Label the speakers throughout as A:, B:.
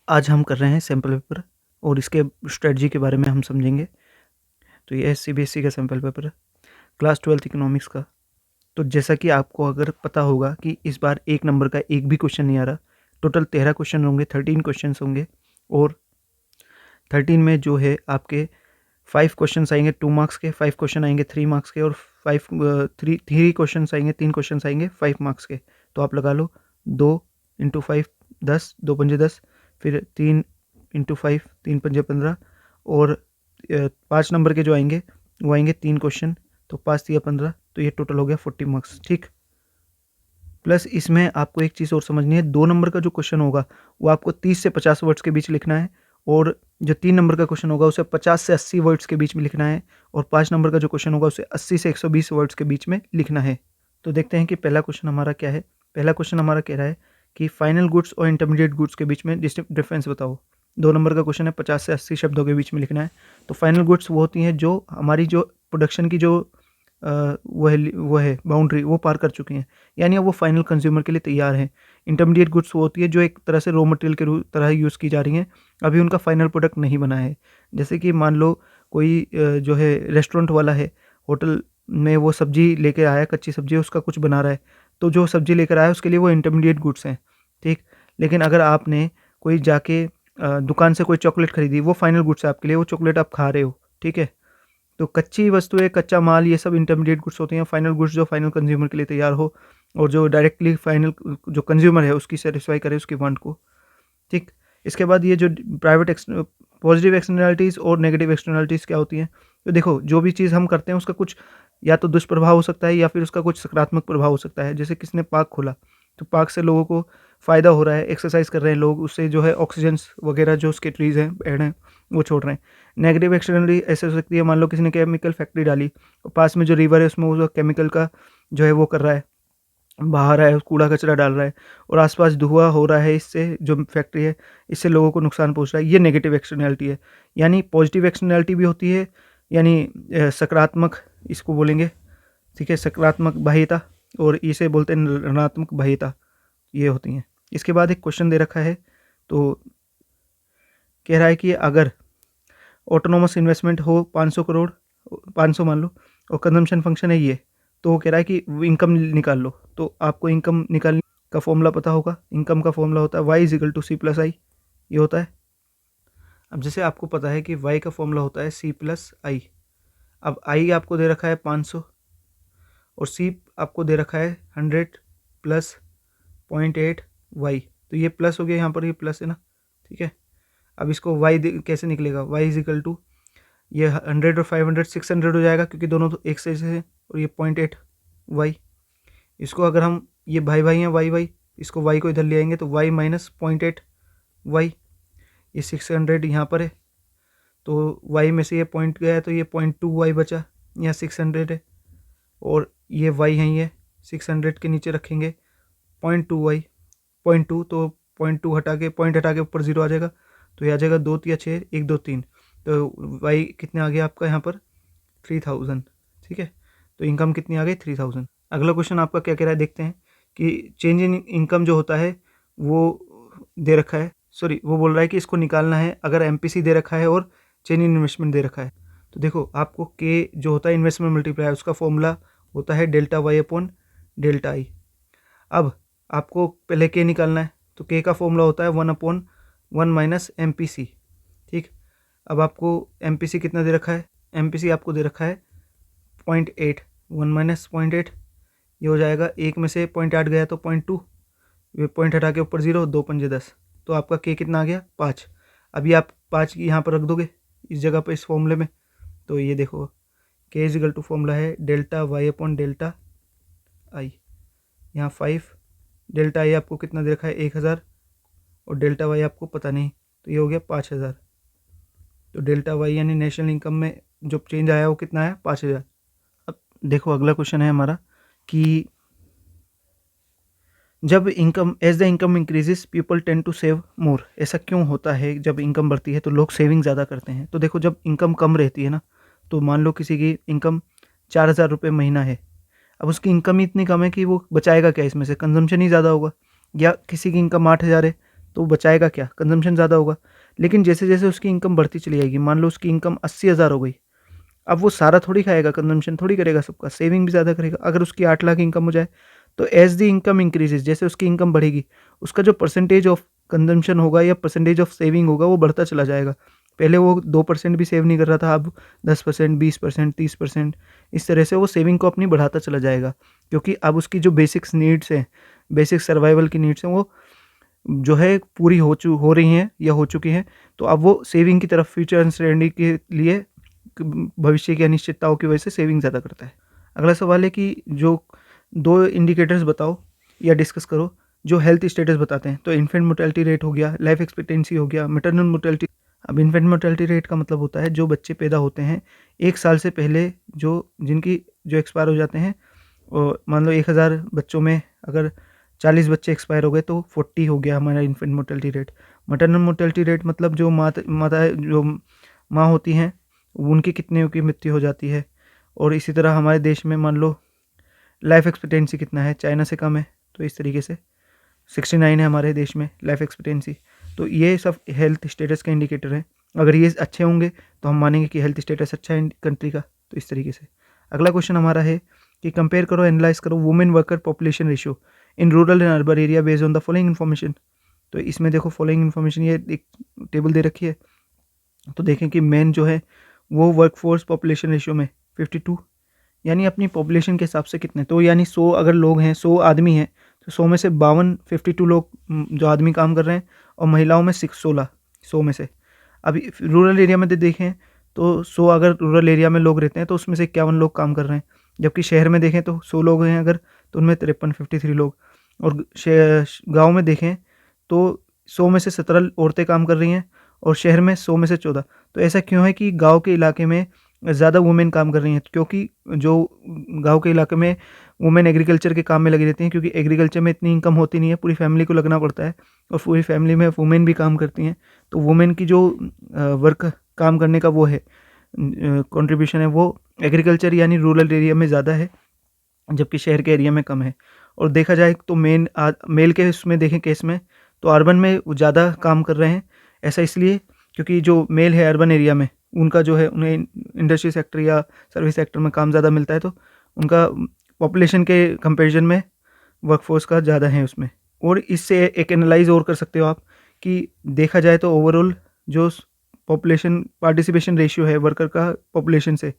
A: आज हम कर रहे हैं सैम्पल पेपर और इसके स्ट्रेटजी के बारे में हम समझेंगे। तो ये सीबीएसई का सैम्पल पेपर है, क्लास 12th इकोनॉमिक्स का। तो जैसा कि आपको अगर पता होगा कि इस बार 1 नंबर का एक भी क्वेश्चन नहीं आ रहा। टोटल 13 क्वेश्चन होंगे, 13 क्वेश्चंस होंगे और 13 में जो है आपके 5 क्वेश्चंस आएंगे 2 मार्क्स के, 5 क्वेश्चन आएंगे 3 मार्क्स के और 3 क्वेश्चंस आएंगे 3 क्वेश्चंस आएंगे 5 मार्क्स के। तो आप लगा लो 2 × 5 10, 2 पंजे 10, फिर 3 × 5 3 पंजे 15 और 5 नंबर के जो आएंगे वो आएंगे 3 क्वेश्चन, तो 5 × 15, तो ये टोटल हो गया 40 मार्क्स। ठीक, प्लस इसमें आपको एक चीज़ और समझनी है, 2 नंबर का जो क्वेश्चन होगा वो आपको 30 से 50 वर्ड्स के बीच लिखना है और जो 3 नंबर का क्वेश्चन होगा उसे 50 से 80 वर्ड्स के बीच में लिखना है और 5 नंबर का जो क्वेश्चन होगा उसे 80 से 120 वर्ड्स के बीच में लिखना है। तो देखते हैं कि पहला क्वेश्चन हमारा क्या है। पहला क्वेश्चन हमारा कह रहा है कि फाइनल गुड्स और इंटरमीडिएट गुड्स के बीच में डिफरेंस बताओ। 2 नंबर का क्वेश्चन है, 50 से 80 शब्दों के बीच में लिखना है। तो फाइनल गुड्स वो होती हैं जो हमारी जो प्रोडक्शन की जो वो है बाउंड्री वो पार कर चुकी हैं, यानी वो फाइनल कंज्यूमर के लिए तैयार हैं। इंटरमीडिएट गुड्स वो होती है जो एक तरह से रॉ मटेरियल के तरह यूज़ की जा रही हैं, अभी उनका फाइनल प्रोडक्ट नहीं बना है। जैसे कि मान लो कोई जो है रेस्टोरेंट वाला है, होटल में वो सब्जी लेके आया, कच्ची सब्जी उसका कुछ बना रहा है, तो जो सब्जी लेकर आया उसके लिए वो इंटरमीडिएट गुड्स हैं। ठीक, लेकिन अगर आपने कोई जाके दुकान से कोई चॉकलेट खरीदी, वो फाइनल गुड्स है आपके लिए, वो चॉकलेट आप खा रहे हो। ठीक है, तो कच्ची वस्तुएं, कच्चा माल, ये सब इंटरमीडिएट गुड्स होते हैं। फाइनल गुड्स जो फाइनल कंज्यूमर के लिए तैयार हो और जो डायरेक्टली फाइनल जो कंज्यूमर है उसकी सेटिस्फाई करे उसकी वांट को। ठीक, इसके बाद ये जो पॉजिटिव एक्सटर्नैलिटीज़ और नेगेटिव एक्सटर्नैलिटीज़ क्या होती हैं। तो देखो, जो भी चीज़ हम करते हैं उसका कुछ या तो दुष्प्रभाव हो सकता है या फिर उसका कुछ सकारात्मक प्रभाव हो सकता है। जैसे किसने पार्क खोला, तो पार्क से लोगों को फ़ायदा हो रहा है, एक्सरसाइज कर रहे हैं लोग, उससे जो है ऑक्सीजन वगैरह जो उसके ट्रीज़ हैं, पेड़ हैं, वो छोड़ रहे हैं। नेगेटिव एक्सटर्नली ऐसे हो सकती है, मान लो किसी ने केमिकल फैक्ट्री डाली और पास में जो रिवर है उसमें वो केमिकल का जो है वो कर रहा है, बहा रहा है, कूड़ा कचरा डाल रहा है और आसपास धुआं हो रहा है, इससे जो फैक्ट्री है इससे लोगों को नुकसान पहुंच रहा है। ये नेगेटिव एक्सटर्नैलिटी है। यानी पॉजिटिव एक्सटर्नैलिटी भी होती है, यानी सकारात्मक इसको बोलेंगे। ठीक है, सकारात्मक बाह्यता, और इसे बोलते हैं ऋणात्मक बाह्यता, ये होती हैं। इसके बाद एक क्वेश्चन दे रखा है, तो कह रहा है कि अगर ऑटोनोमस इन्वेस्टमेंट हो 500 करोड़, 500 मान लो, और कंजम्पशन फंक्शन है ये, तो वो कह रहा है कि इनकम निकाल लो। तो आपको इनकम निकालने का फॉर्मूला पता होगा। इनकम का फॉर्मूला होता है y = c+i, ये होता है। अब जैसे आपको पता है कि y का फॉर्मूला होता है c+i। अब i आपको दे रखा है 500 और c आपको दे रखा है 100 + 0.8y, तो ये प्लस हो गया, यहाँ पर ये प्लस है ना। ठीक है, अब इसको y कैसे निकलेगा, y = ये 100 और 500 600 हो जाएगा, क्योंकि दोनों तो एक से है, और ये 0.8y। इसको अगर हम, ये भाई भाई हैं y, इसको y को इधर ले आएंगे तो y - 0.8y, ये 600 यहाँ पर है, तो y में से ये पॉइंट गया है तो ये 0.2y बचा, यहाँ 600 है और ये y है, ये 600 के नीचे रखेंगे 0.2y, 0.2, तो 0.2 हटा के, पॉइंट हटा के ऊपर 0 आ जाएगा, तो ये आ जाएगा 2 × 6 1 2 3, तो y कितने आ गया आपका यहाँ पर 3000। ठीक है, तो इनकम कितनी आ गई 3000। अगला क्वेश्चन आपका क्या कह रहा है, देखते हैं कि चेंज इन इनकम जो होता है वो दे रखा है, सॉरी वो बोल रहा है कि इसको निकालना है अगर एमपीसी दे रखा है और चेंज इन इन्वेस्टमेंट दे रखा है। तो देखो, आपको के जो होता है इन्वेस्टमेंट मल्टीप्लायर, उसका फॉर्मूला होता है ΔY/ΔI। अब आपको पहले के निकालना है, तो के का फॉर्मूला होता है 1/1 - MPC। ठीक, अब आपको MPC कितना दे रखा है, MPC आपको दे रखा है 0.8, 1 - 0.8, ये हो जाएगा, एक में से 0.8 गया तो 0.2, ये पॉइंट हटा के ऊपर 0, 2 पंजे 10, तो आपका के कितना आ गया 5। अभी आप 5 यहाँ पर रख दोगे इस जगह पर, इस फॉर्मूले में, तो ये देखो के = फॉर्मूला है ΔY/ΔI। यहाँ 5, ΔI आपको कितना दे रखा है 1000 और ΔY आपको पता नहीं, तो ये हो गया 5000। तो ΔY यानी नेशनल इनकम में जो चेंज आया वो कितना है 5000। अब देखो, अगला क्वेश्चन है हमारा कि जब income as the income increases people tend to save more, ऐसा क्यों होता है, जब इनकम बढ़ती है तो लोग सेविंग ज़्यादा करते हैं। तो देखो, जब इनकम कम रहती है ना, तो मान लो किसी की इनकम 4000 रुपये महीना है, अब उसकी इनकम ही इतनी कम है कि वो बचाएगा क्या इसमें से, कंजम्पशन ही ज़्यादा होगा। या किसी की इनकम 8000 है तो बचाएगा क्या, कंजम्पशन ज़्यादा होगा। लेकिन जैसे जैसे उसकी इनकम बढ़ती चली जाएगी, मान लो उसकी इनकम 80,000 हो गई, अब वो सारा थोड़ी खाएगा, कंजम्पशन थोड़ी करेगा सबका, सेविंग भी ज़्यादा करेगा। अगर उसकी 8 लाख इनकम हो जाए तो एज द इनकम इंक्रीजेज, जैसे उसकी इनकम बढ़ेगी उसका जो परसेंटेज ऑफ कंजम्पशन होगा या परसेंटेज ऑफ सेविंग होगा वो बढ़ता चला जाएगा। पहले वो 2% भी सेव नहीं कर रहा था, अब 10%, 20%, 30%, इस तरह से वो सेविंग को अपनी बढ़ाता चला जाएगा, क्योंकि अब उसकी जो बेसिक्स नीड्स हैं, बेसिक सर्वाइवल की नीड्स हैं, वो जो है पूरी हो रही हैं या हो चुकी हैं। तो अब वो सेविंग की तरफ, फ्यूचर अनसर्टेनिटी के लिए, भविष्य की अनिश्चितताओं की वजह से सेविंग ज़्यादा करता है। अगला सवाल है कि जो 2 इंडिकेटर्स बताओ या डिस्कस करो जो हेल्थ स्टेटस बताते हैं। तो इन्फेंट मोर्टेलिटी रेट हो गया, लाइफ एक्सपेक्टेंसी हो गया, मैटरनल मोर्टेलिटी। अब इन्फेंट मोर्टेलिटी रेट का मतलब होता है जो बच्चे पैदा होते हैं 1 साल से पहले, जिनकी जो एक्सपायर हो जाते हैं, और मान लो 1000 बच्चों में अगर 40 बच्चे एक्सपायर हो गए तो 40 हो गया हमारा infant mortality rate. Maternal mortality rate मतलब जो माँ होती हैं उनकी कितने की मृत्यु हो जाती है। और इसी तरह हमारे देश में मान लो लाइफ एक्सपेक्टेंसी कितना है, चाइना से कम है, तो इस तरीके से 69 है हमारे देश में लाइफ एक्सपेक्टेंसी। तो ये सब हेल्थ स्टेटस का इंडिकेटर है। अगर ये अच्छे होंगे तो हम मानेंगे कि हेल्थ स्टेटस अच्छा है कंट्री का। तो इस तरीके से अगला क्वेश्चन हमारा है कि कंपेयर करो, एनालाइज करो women worker population ratio in rural and urban area based on the following information. तो इसमें देखो फॉलोइंग इन्फॉर्मेशन, ये एक टेबल दे रखी है। तो देखें कि मेन जो है वो वर्कफोर्स पॉपुलेशन रेशियो में 52, यानी अपनी पॉपुलेशन के हिसाब से कितने, तो यानी 100 अगर लोग हैं, 100 आदमी हैं, तो 100 में से 52 लोग जो आदमी काम कर रहे हैं, और महिलाओं में 16 100 में से। अभी रूरल एरिया में देखें तो 100 अगर रूरल एरिया में लोग रहते हैं तो उसमें से 51 लोग काम कर रहे हैं, जबकि शहर में देखें तो 100 लोग हैं अगर, तो उनमें 53 लोग। और गाँव में देखें तो 100 में से 17 औरतें काम कर रही हैं, और शहर में 100 में से 14। तो ऐसा क्यों है कि गांव के इलाके में ज़्यादा वुमेन काम कर रही हैं? क्योंकि जो गांव के इलाके में वुमेन एग्रीकल्चर के काम में लगी रहती हैं, क्योंकि एग्रीकल्चर में इतनी इनकम होती नहीं है, पूरी फैमिली को लगना पड़ता है, और पूरी फैमिली में वुमेन भी काम करती हैं। तो वुमेन की जो वर्क काम करने का वो है कंट्रीब्यूशन है, वो एग्रीकल्चर यानी रूरल एरिया में ज़्यादा है, जबकि शहर के एरिया में कम है। और देखा जाए तो मेल के इसमें देखें केस में, तो अर्बन में ज़्यादा काम कर रहे हैं। ऐसा इसलिए क्योंकि जो मेल है अर्बन एरिया में, उनका जो है उन्हें इंडस्ट्री सेक्टर या सर्विस सेक्टर में काम ज़्यादा मिलता है, तो उनका पॉपुलेशन के कंपैरिजन में वर्कफोर्स का ज़्यादा है उसमें। और इससे एक एनालाइज और कर सकते हो आप कि देखा जाए तो ओवरऑल जो पॉपुलेशन पार्टिसिपेशन रेशियो है वर्कर का पॉपुलेशन से,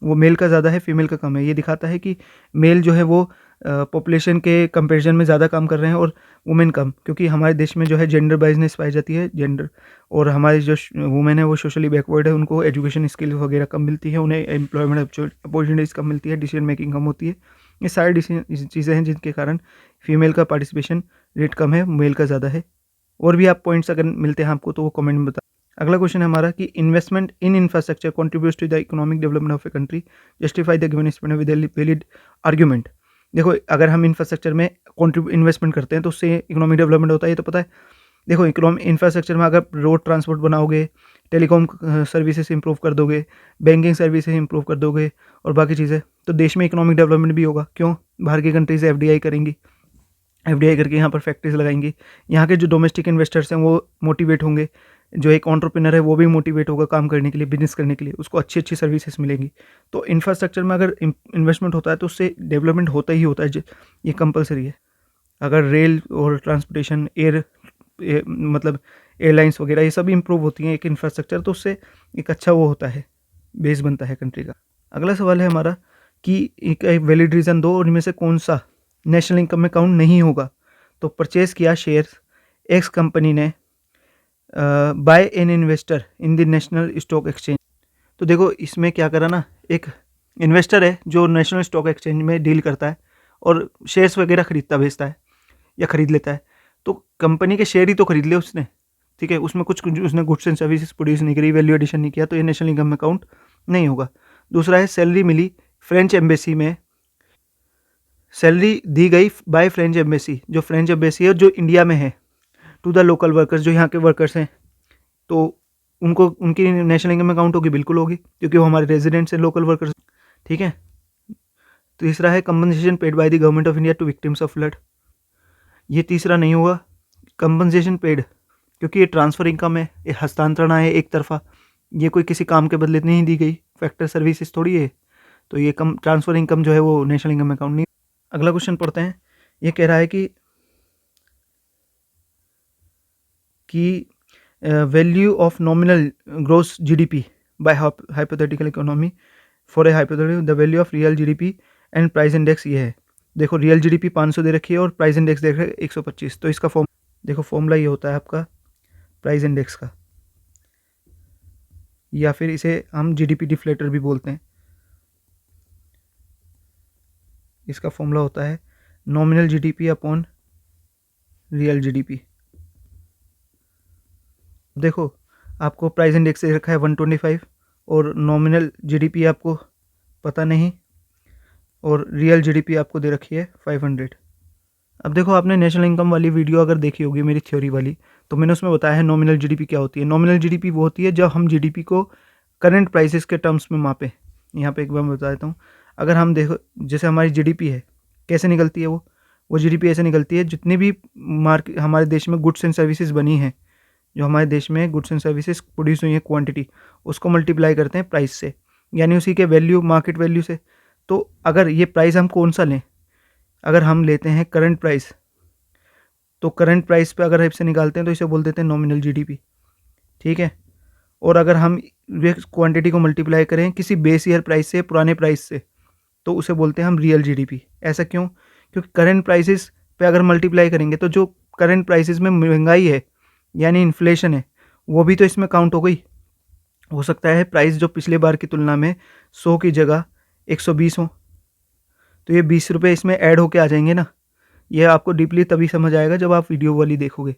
A: वो मेल का ज़्यादा है, फीमेल का कम है। ये दिखाता है कि मेल जो है वो पॉपुलेशन के कंपैरिजन में ज़्यादा काम कर रहे हैं और वुमेन कम, क्योंकि हमारे देश में जो है जेंडर बाइजनेस पाई जाती है, जेंडर, और हमारी जो वुमेन है वो सोशली बैकवर्ड है, उनको एजुकेशन स्किल वगैरह कम मिलती है, उन्हें एम्प्लॉयमेंट अपॉर्चुनिटीज़ कम मिलती है, डिसीजन मेकिंग कम होती है। ये सारी चीज़ें हैं जिनके कारण फीमेल का पार्टिसिपेशन रेट कम है, मेल का ज़्यादा है। और भी आप पॉइंट्स अगर मिलते हैं आपको तो वो कमेंट में बता। अगला क्वेश्चन है हमारा कि investment in infrastructure contributes to the economic development of a country, justify the given statement with valid argument. देखो अगर हम इंफ्रास्ट्रक्चर में इन्वेस्टमेंट करते हैं तो उससे इकोनॉमिक डेवलपमेंट होता है, ये तो पता है। देखो इकोनॉमिक इंफ्रास्ट्रक्चर में अगर रोड ट्रांसपोर्ट बनाओगे, टेलीकॉम सर्विसेज इंप्रूव कर दोगे, बैंकिंग सर्विसेज इंप्रूव कर दोगे और बाकी चीज़ें, तो देश में इकोनॉमिक डेवलपमेंट भी होगा। क्यों? बाहर की कंट्री से एफडीआई करेंगी, एफडीआई करके यहाँ पर फैक्ट्रीज लगाएंगी, यहाँ के जो डोमेस्टिक इन्वेस्टर्स हैं वो मोटिवेट होंगे, जो एक एंटरप्रेन्योर है वो भी मोटिवेट होगा काम करने के लिए, बिजनेस करने के लिए, उसको अच्छी अच्छी सर्विसेज मिलेंगी। तो इंफ्रास्ट्रक्चर में अगर इन्वेस्टमेंट होता है तो उससे डेवलपमेंट होता ही होता है, ये कंपलसरी है। अगर रेल और ट्रांसपोर्टेशन, मतलब एयरलाइंस वगैरह ये सब इंप्रूव होती हैं एक इंफ्रास्ट्रक्चर, तो उससे एक अच्छा वो होता है, बेस बनता है कंट्री का। अगला सवाल है हमारा कि एक वैलिड रीज़न दो और इनमें से कौन सा नेशनल इनकम में काउंट नहीं होगा। तो परचेज़ किया शेयर्स एक्स कंपनी ने by an investor in the national stock exchange. तो देखो इसमें क्या करा ना, एक इन्वेस्टर है जो नेशनल स्टॉक एक्सचेंज में डील करता है और शेयर्स वगैरह खरीदता बेचता है या खरीद लेता है। तो कंपनी के शेयर ही तो खरीद ले उसने, ठीक है, उसमें कुछ उसने गुड्स एंड सर्विसेज प्रोड्यूस नहीं करी, वैल्यू एडिशन नहीं किया, तो ये नेशनल इनकम में काउंट नहीं होगा। दूसरा है सैलरी मिली फ्रेंच एम्बेसी में, सैलरी दी गई बाय फ्रेंच एम्बेसी, जो फ्रेंच एम्बेसी है जो इंडिया में है, टू द लोकल वर्कर्स, जो यहाँ के वर्कर्स हैं, तो उनको उनकी नेशनल इनकम में काउंट होगी, बिल्कुल होगी, क्योंकि वो हमारे रेजिडेंट्स हैं, लोकल वर्कर्स, ठीक है। तीसरा है compensation paid by the government of India to victims of flood, ये तीसरा नहीं होगा। कंपनसेशन पेड क्योंकि ये ट्रांसफ़र इनकम है, ये हस्तांतरण है एक तरफा, ये कोई किसी काम के बदले नहीं दी गई, फैक्टर सर्विसेज थोड़ी है। तो ये कम ट्रांसफ़र इनकम जो है वो नेशनल इनकम अकाउंट नहीं। अगला क्वेश्चन पढ़ते हैं। ये कह रहा है कि value of nominal gross GDP by hypothetical economy for a hypothetical the value of real GDP and price index ये है। देखो रियल जीडीपी 500 दे रखी है और प्राइस इंडेक्स दे रखा है 125। तो इसका देखो फॉर्मूला ये होता है आपका प्राइस इंडेक्स का, या फिर इसे हम जीडीपी डिफ्लेटर भी बोलते हैं। इसका फॉर्मूला होता है nominal GDP upon real GDP. देखो आपको प्राइस इंडेक्स दे रखा है 125 और नॉमिनल जीडीपी आपको पता नहीं और रियल जीडीपी आपको दे रखी है 500। अब देखो आपने नेशनल इनकम वाली वीडियो अगर देखी होगी मेरी थ्योरी वाली, तो मैंने उसमें बताया है नॉमिनल जीडीपी क्या होती है। नॉमिनल जीडीपी वो होती है जब हम जीडीपी को करंट प्राइसेस के टर्म्स में मापें। यहाँ पे एक बार मैं बता देता हूँ। अगर हम देखो जैसे हमारी जीडीपी है कैसे निकलती है, वो जीडीपी ऐसे निकलती है जितनी भी मार्केट हमारे देश में गुड्स एंड सर्विसेज बनी है, जो हमारे देश में गुड्स एंड सर्विसेज प्रोड्यूस हुई है क्वांटिटी, उसको मल्टीप्लाई करते हैं प्राइस से, यानी उसी के वैल्यू मार्केट वैल्यू से। तो अगर ये प्राइस हम कौन सा लें, अगर हम लेते हैं करंट प्राइस, तो करंट प्राइस पे अगर इससे निकालते हैं तो इसे बोल देते हैं नॉमिनल जीडीपी, ठीक है। और अगर हम ये क्वांटिटी को मल्टीप्लाई करें किसी बेस ईयर प्राइस से, पुराने प्राइस से, तो उसे बोलते हैं हम रियल जीडीपी। ऐसा क्यों? क्योंकि करंट प्राइसेस पे अगर मल्टीप्लाई करेंगे तो जो करंट प्राइसेस में महंगाई है यानी इन्फ्लेशन है, वो भी तो इसमें काउंट हो गई। हो सकता है प्राइस जो पिछले बार की तुलना में 100 की जगह 120 हो, तो ये 20 रुपये इसमें ऐड होके आ जाएंगे ना। यह आपको डीपली तभी समझ आएगा जब आप वीडियो वाली देखोगे।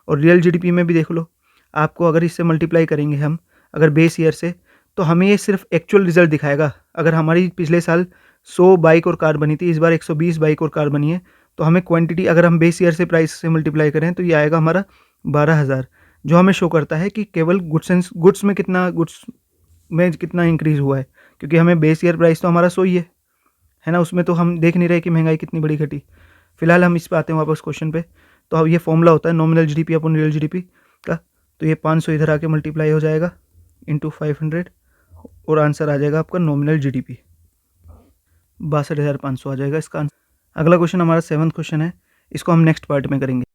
A: और रियल जीडीपी में भी देख लो, आपको अगर इससे मल्टीप्लाई करेंगे हम अगर बेस ईयर से, तो हमें ये सिर्फ एक्चुअल रिजल्ट दिखाएगा। अगर हमारी पिछले साल 100 बाइक और कार बनी थी, इस बार 120 बाइक और कार बनी है, तो हमें क्वांटिटी अगर हम बेस ईयर से प्राइस से मल्टीप्लाई करें तो ये आएगा हमारा 12,000, जो हमें शो करता है कि केवल गुड्स में कितना इंक्रीज़ हुआ है। क्योंकि हमें बेस ईयर प्राइस तो हमारा 100 ही है ना, उसमें तो हम देख नहीं रहे कि महंगाई कितनी बड़ी घटी। फिलहाल हम इस पे आते हैं वापस क्वेश्चन पे। तो अब ये फॉर्मूला होता है नॉमिनल जीडीपी अपन रियल जीडीपी का। तो ये 500 इधर आके मल्टीप्लाई हो जाएगा इंटू 500 और आंसर आ जाएगा आपका नॉमिनल जीडीपी 62,500 आ जाएगा इसका आंसर। अगला क्वेश्चन हमारा 7th क्वेश्चन है, इसको हम नेक्स्ट पार्ट में करेंगे।